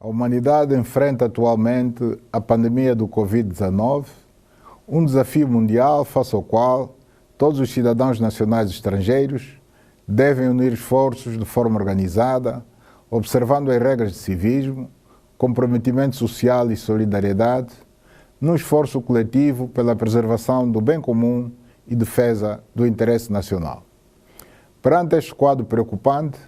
A humanidade enfrenta atualmente a pandemia do Covid-19, um desafio mundial face ao qual todos os cidadãos nacionais e estrangeiros devem unir esforços de forma organizada, observando as regras de civismo, comprometimento social e solidariedade, num esforço coletivo pela preservação do bem comum e defesa do interesse nacional. Perante este quadro preocupante,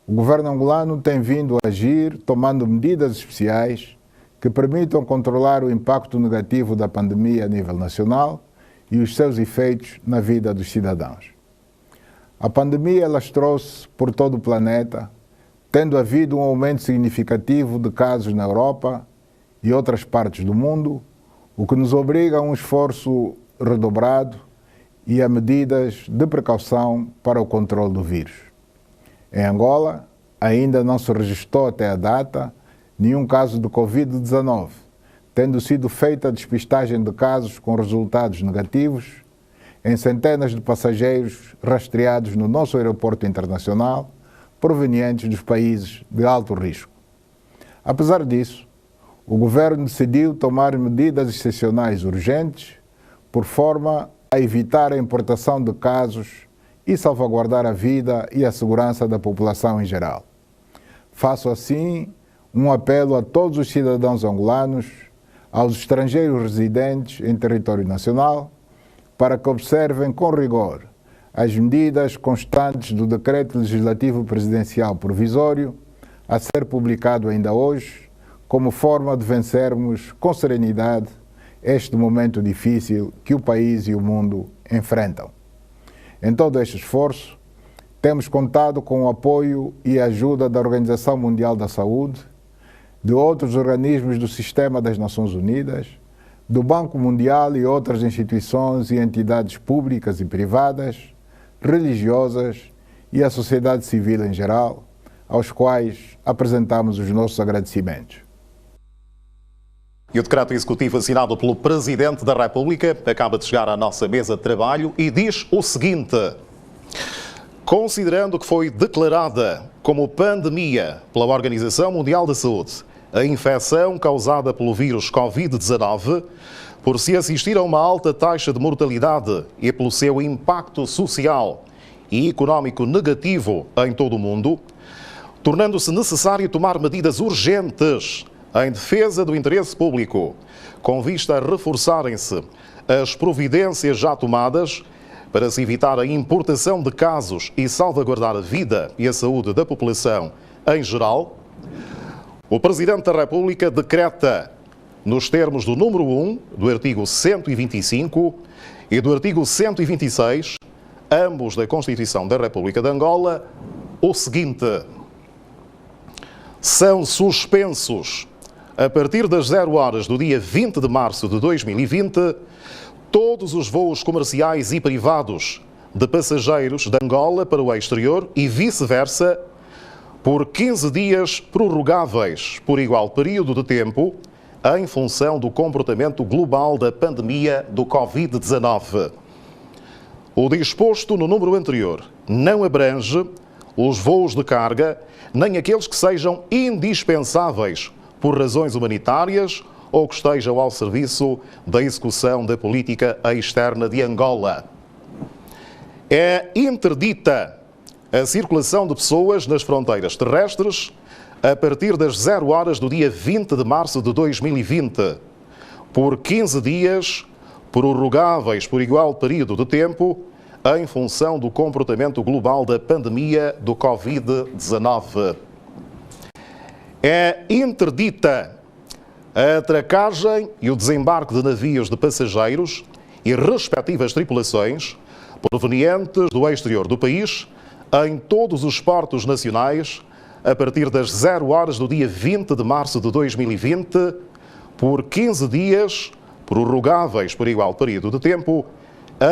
o governo angolano tem vindo a agir tomando medidas especiais que permitam controlar o impacto negativo da pandemia a nível nacional e os seus efeitos na vida dos cidadãos. A pandemia lastrou-se por todo o planeta, tendo havido um aumento significativo de casos na Europa e outras partes do mundo, o que nos obriga a um esforço redobrado e a medidas de precaução para o controle do vírus. Em Angola, ainda não se registrou até a data nenhum caso de Covid-19, tendo sido feita a despistagem de casos com resultados negativos em centenas de passageiros rastreados no nosso aeroporto internacional, provenientes dos países de alto risco. Apesar disso, o governo decidiu tomar medidas excepcionais urgentes por forma a evitar a importação de casos e salvaguardar a vida e a segurança da população em geral. Faço assim um apelo a todos os cidadãos angolanos, aos estrangeiros residentes em território nacional, para que observem com rigor as medidas constantes do Decreto Legislativo Presidencial Provisório, a ser publicado ainda hoje, como forma de vencermos com serenidade este momento difícil que o país e o mundo enfrentam. Em todo este esforço, temos contado com o apoio e a ajuda da Organização Mundial da Saúde, de outros organismos do Sistema das Nações Unidas, do Banco Mundial e outras instituições e entidades públicas e privadas, religiosas e a sociedade civil em geral, aos quais apresentamos os nossos agradecimentos. E o decreto executivo assinado pelo Presidente da República acaba de chegar à nossa mesa de trabalho e diz o seguinte: considerando que foi declarada como pandemia pela Organização Mundial da Saúde a infecção causada pelo vírus Covid-19, por se assistir a uma alta taxa de mortalidade e pelo seu impacto social e económico negativo em todo o mundo, tornando-se necessário tomar medidas urgentes em defesa do interesse público, com vista a reforçarem-se as providências já tomadas para se evitar a importação de casos e salvaguardar a vida e a saúde da população em geral, o Presidente da República decreta, nos termos do número 1 do artigo 125 e do artigo 126, ambos da Constituição da República de Angola, o seguinte: são suspensos, a partir das 0 horas do dia 20 de março de 2020, todos os voos comerciais e privados de passageiros de Angola para o exterior e vice-versa, por 15 dias prorrogáveis por igual período de tempo, em função do comportamento global da pandemia do Covid-19. O disposto no número anterior não abrange os voos de carga, nem aqueles que sejam indispensáveis por razões humanitárias ou que estejam ao serviço da execução da política externa de Angola. É interdita a circulação de pessoas nas fronteiras terrestres a partir das 0 horas do dia 20 de março de 2020, por 15 dias prorrogáveis por igual período de tempo, em função do comportamento global da pandemia do Covid-19. É interdita a atracagem e o desembarque de navios de passageiros e respectivas tripulações provenientes do exterior do país em todos os portos nacionais a partir das 0 horas do dia 20 de março de 2020, por 15 dias prorrogáveis por igual período de tempo,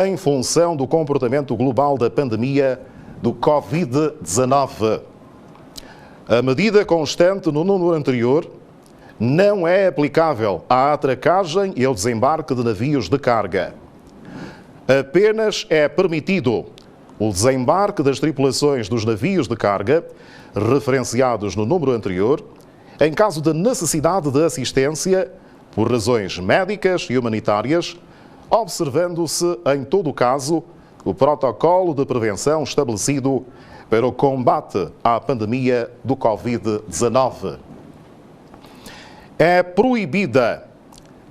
em função do comportamento global da pandemia do Covid-19. A medida constante no número anterior não é aplicável à atracagem e ao desembarque de navios de carga. Apenas é permitido o desembarque das tripulações dos navios de carga, referenciados no número anterior, em caso de necessidade de assistência por razões médicas e humanitárias, observando-se, em todo o caso, o protocolo de prevenção estabelecido para o combate à pandemia do Covid-19. É proibida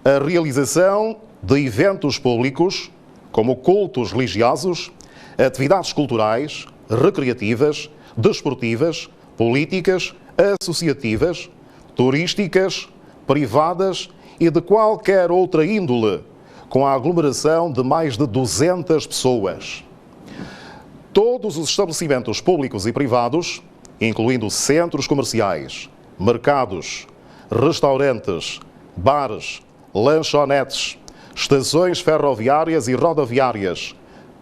a realização de eventos públicos, como cultos religiosos, atividades culturais, recreativas, desportivas, políticas, associativas, turísticas, privadas e de qualquer outra índole, com a aglomeração de mais de 200 pessoas. Todos os estabelecimentos públicos e privados, incluindo centros comerciais, mercados, restaurantes, bares, lanchonetes, estações ferroviárias e rodoviárias,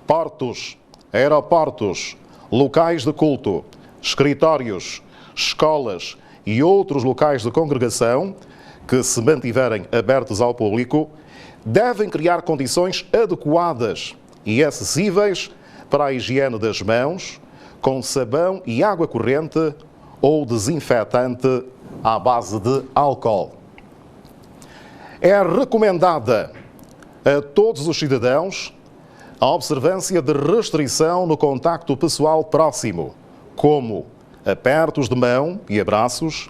portos, aeroportos, locais de culto, escritórios, escolas e outros locais de congregação que se mantiverem abertos ao público, devem criar condições adequadas e acessíveis para a higiene das mãos, com sabão e água corrente ou desinfetante à base de álcool. É recomendada a todos os cidadãos a observância de restrição no contacto pessoal próximo, como apertos de mão e abraços,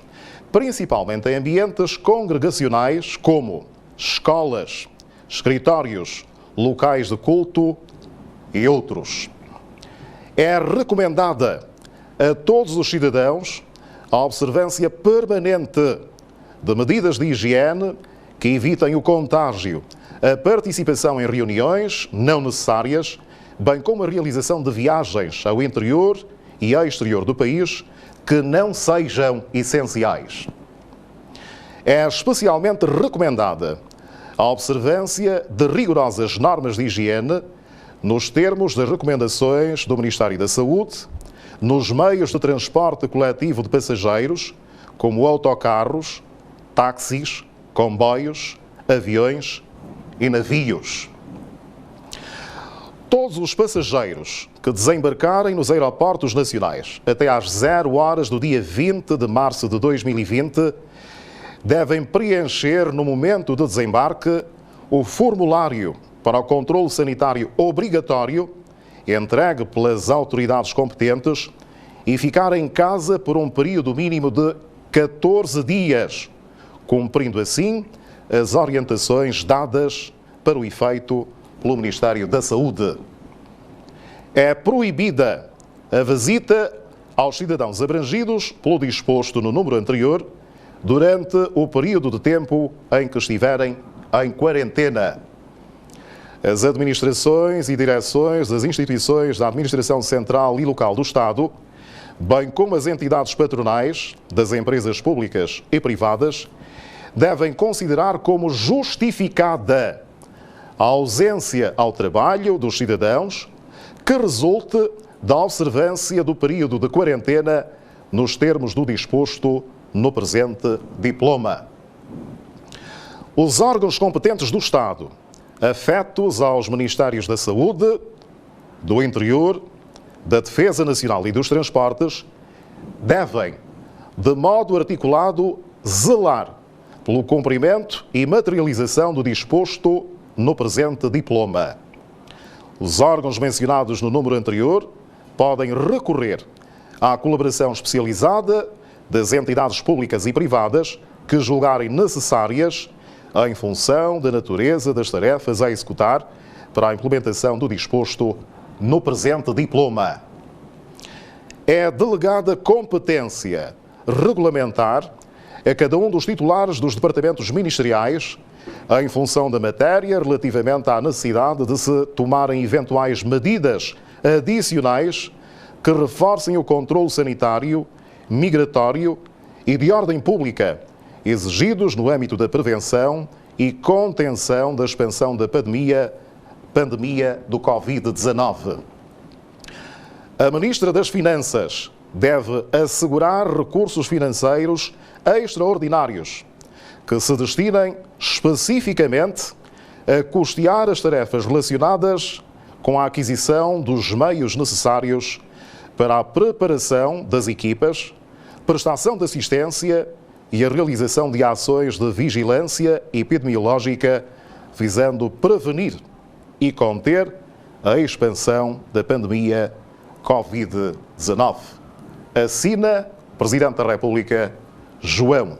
principalmente em ambientes congregacionais como escolas, escritórios, locais de culto e outros. É recomendada a todos os cidadãos a observância permanente de medidas de higiene que evitem o contágio, a participação em reuniões não necessárias, bem como a realização de viagens ao interior e ao exterior do país que não sejam essenciais. É especialmente recomendada a observância de rigorosas normas de higiene nos termos das recomendações do Ministério da Saúde, nos meios de transporte coletivo de passageiros, como autocarros, táxis, comboios, aviões e navios. Todos os passageiros que desembarcarem nos aeroportos nacionais até às 0 horas do dia 20 de março de 2020 devem preencher no momento do desembarque o formulário para o controle sanitário obrigatório entregue pelas autoridades competentes e ficar em casa por um período mínimo de 14 dias, cumprindo assim as orientações dadas para o efeito pelo Ministério da Saúde. É proibida a visita aos cidadãos abrangidos pelo disposto no número anterior durante o período de tempo em que estiverem em quarentena. As administrações e direções das instituições da Administração Central e Local do Estado, bem como as entidades patronais das empresas públicas e privadas, devem considerar como justificada a ausência ao trabalho dos cidadãos que resulte da observância do período de quarentena nos termos do disposto no presente diploma. Os órgãos competentes do Estado, afetos aos Ministérios da Saúde, do Interior, da Defesa Nacional e dos Transportes, devem, de modo articulado, zelar pelo cumprimento e materialização do disposto no presente diploma. Os órgãos mencionados no número anterior podem recorrer à colaboração especializada das entidades públicas e privadas que julgarem necessárias em função da natureza das tarefas a executar para a implementação do disposto no presente diploma. É delegada competência regulamentar a cada um dos titulares dos departamentos ministeriais em função da matéria relativamente à necessidade de se tomarem eventuais medidas adicionais que reforcem o controle sanitário, migratório e de ordem pública, exigidos no âmbito da prevenção e contenção da expansão da pandemia do Covid-19. A Ministra das Finanças deve assegurar recursos financeiros extraordinários que se destinem especificamente a custear as tarefas relacionadas com a aquisição dos meios necessários para a preparação das equipas, prestação de assistência e a realização de ações de vigilância epidemiológica visando prevenir e conter a expansão da pandemia Covid-19. Assina Presidente da República, João